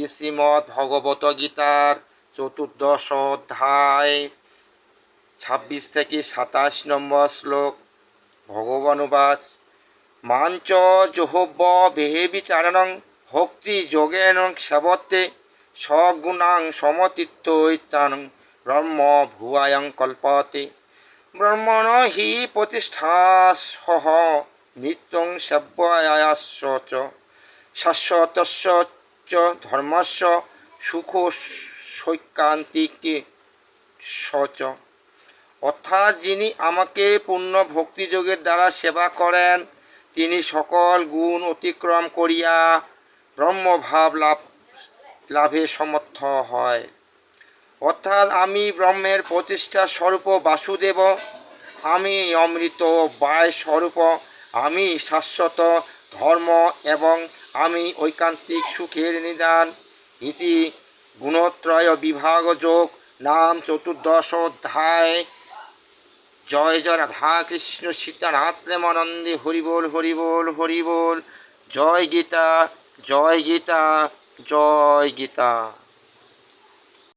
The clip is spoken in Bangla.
শ্রীমদ্ ভগবত গীতার চতুর্দশ অধ্যায় 26 থেকে 27 নম্বর শ্লোক। ভগবানুবাস মাঞ্চ জোহব্য বেহে বিচারণং ভক্তি যোগেন সেবতে সগুণাং সমতীর্থৈতাং ব্রহ্ম ভুয়ায়ং কল্পতে ব্রহ্মণ হি প্রতিষ্ঠাসহ নিত্যং সেব্যায়াস্য চ শাশ্বতস্য চ ধর্মস্য সুখ সৈকান্তিকে সচ। অর্থাৎ যিনি আমাকে পূর্ণ ভক্তিযোগের দ্বারা সেবা করেন তিনি সকল গুণ অতিক্রম করিয়া ব্রহ্মভাব লাভে সমর্থ হয়। অর্থাৎ আমি ব্রহ্মের প্রতিষ্ঠা স্বরূপ বাসুদেব, আমি অমৃত বায় স্বরূপ, আমি শাশ্বত ধর্ম এবং আমি ঐকান্তিক সুখের নিদান। ইতি গুণত্রয় বিভাগ যোগ নাম চতুর্দশ অধ্যায়। জয় জয় রাধা কৃষ্ণ সীতানাথ প্রেমানন্দে হরি বল হরি বল হরি বল। জয় গীতা জয় গীতা জয় গীতা।